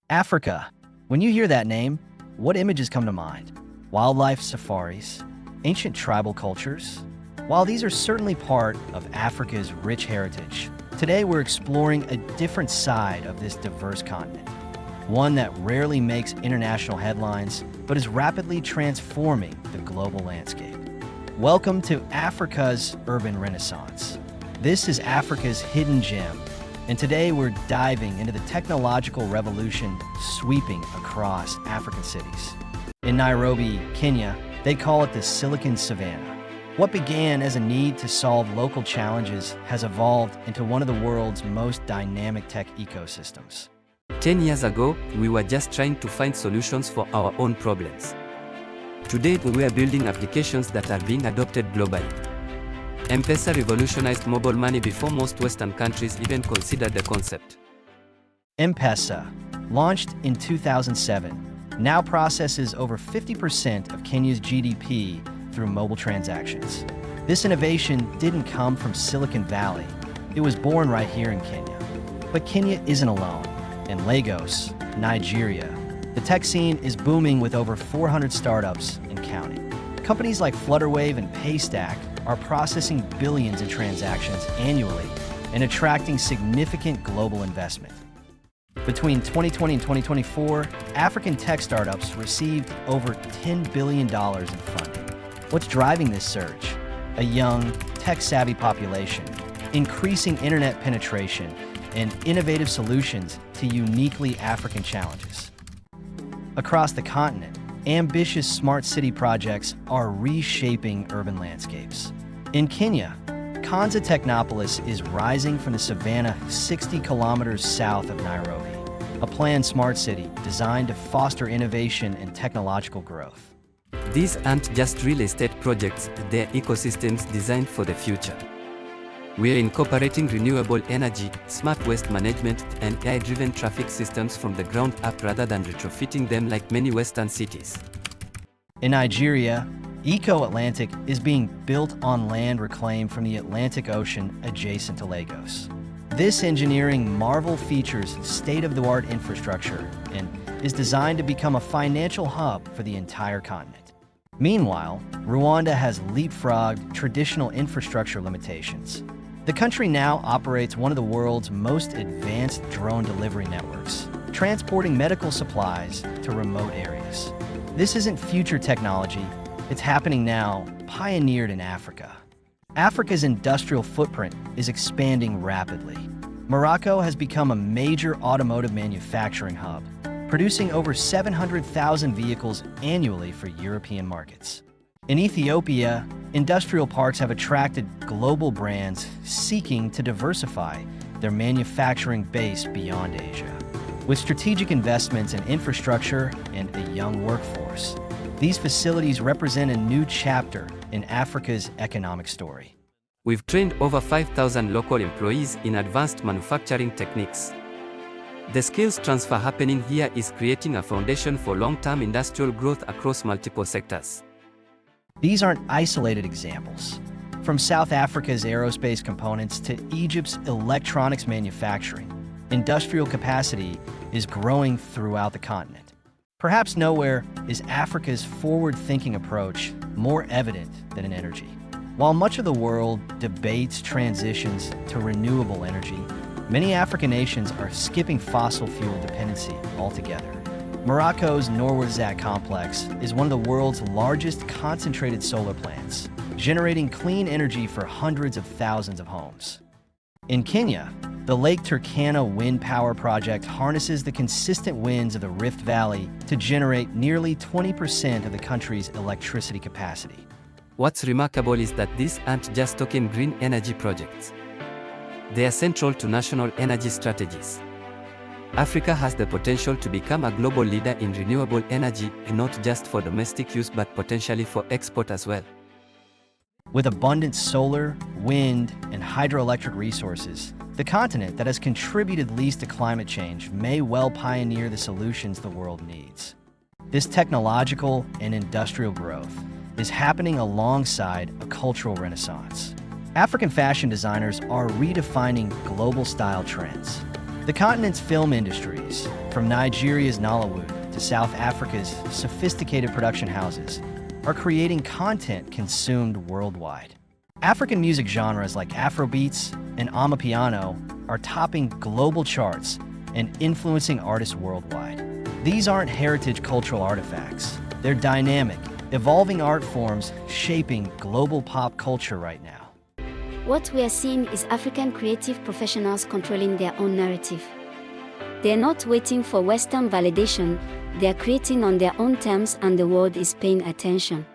Africa. When you hear that name, what images come to mind? Wildlife safaris? Ancient tribal cultures? While these are certainly part of Africa's rich heritage, today we're exploring a different side of this diverse continent. One that rarely makes international headlines, but is rapidly transforming the global landscape. Welcome to Africa's Urban Renaissance. This is Africa's hidden gem, and today we're diving into the technological revolution sweeping across African cities. In Nairobi, Kenya, they call it the Silicon Savannah. What began as a need to solve local challenges has evolved into one of the world's most dynamic tech ecosystems. 10 years ago, we were just trying to find solutions for our own problems. Today, we are building applications that are being adopted globally. M-Pesa revolutionized mobile money before most Western countries even considered the concept. M-Pesa, launched in 2007, now processes over 50% of Kenya's GDP through mobile transactions. This innovation didn't come from Silicon Valley. It was born right here in Kenya. But Kenya isn't alone. In Lagos, Nigeria, the tech scene is booming with over 400 startups and counting. Companies like Flutterwave and Paystack are processing billions in transactions annually and attracting significant global investment. Between 2020 and 2024, African tech startups received over $10 billion in funding. What's driving this surge? A young, tech-savvy population, increasing internet penetration, and innovative solutions to uniquely African challenges. Across the continent, ambitious smart city projects are reshaping urban landscapes. In Kenya, Konza Technopolis is rising from the Savannah 60 kilometers south of Nairobi, a planned smart city designed to foster innovation and technological growth. These aren't just real estate projects, they're ecosystems designed for the future. We're incorporating renewable energy, smart waste management, and AI-driven traffic systems from the ground up rather than retrofitting them like many Western cities. In Nigeria, Eco-Atlantic is being built on land reclaimed from the Atlantic Ocean adjacent to Lagos. This engineering marvel features state-of-the-art infrastructure and is designed to become a financial hub for the entire continent. Meanwhile, Rwanda has leapfrogged traditional infrastructure limitations. The country now operates one of the world's most advanced drone delivery networks, transporting medical supplies to remote areas. This isn't future technology, it's happening now, pioneered in Africa. Africa's industrial footprint is expanding rapidly. Morocco has become a major automotive manufacturing hub, producing over 700,000 vehicles annually for European markets. In Ethiopia, industrial parks have attracted global brands seeking to diversify their manufacturing base beyond Asia. With strategic investments in infrastructure and a young workforce, these facilities represent a new chapter in Africa's economic story. We've trained over 5,000 local employees in advanced manufacturing techniques. The skills transfer happening here is creating a foundation for long-term industrial growth across multiple sectors. These aren't isolated examples. From South Africa's aerospace components to Egypt's electronics manufacturing, industrial capacity is growing throughout the continent. Perhaps nowhere is Africa's forward-thinking approach more evident than in energy. While much of the world debates transitions to renewable energy, many African nations are skipping fossil fuel dependency altogether. Morocco's Nouarzazate complex is one of the world's largest concentrated solar plants, generating clean energy for hundreds of thousands of homes. In Kenya, the Lake Turkana wind power project harnesses the consistent winds of the Rift Valley to generate nearly 20% of the country's electricity capacity. What's remarkable is that these aren't just token green energy projects. They are central to national energy strategies. Africa has the potential to become a global leader in renewable energy, and not just for domestic use but potentially for export as well. With abundant solar, wind, and hydroelectric resources, the continent that has contributed least to climate change may well pioneer the solutions the world needs. This technological and industrial growth is happening alongside a cultural renaissance. African fashion designers are redefining global style trends. The continent's film industries, from Nigeria's Nollywood to South Africa's sophisticated production houses, are creating content consumed worldwide. African music genres like Afrobeats and Amapiano are topping global charts and influencing artists worldwide. These aren't heritage cultural artifacts. They're dynamic, evolving art forms shaping global pop culture right now. What we are seeing is African creative professionals controlling their own narrative. They are not waiting for Western validation, they are creating on their own terms, and the world is paying attention.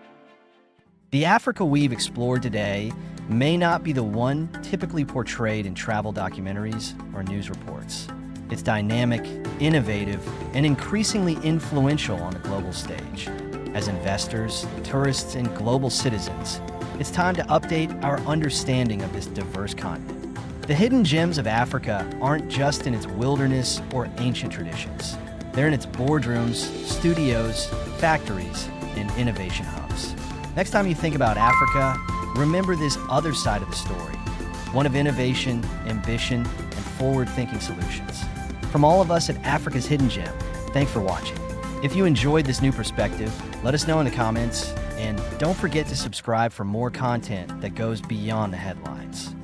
The Africa we've explored today may not be the one typically portrayed in travel documentaries or news reports. It's dynamic, innovative, and increasingly influential on the global stage. As investors, tourists, and global citizens, it's time to update our understanding of this diverse continent. The hidden gems of Africa aren't just in its wilderness or ancient traditions. They're in its boardrooms, studios, factories, and innovation hubs. Next time you think about Africa, remember this other side of the story, one of innovation, ambition, and forward-thinking solutions. From all of us at Africa's Hidden Gem, thanks for watching. If you enjoyed this new perspective, let us know in the comments, and don't forget to subscribe for more content that goes beyond the headlines.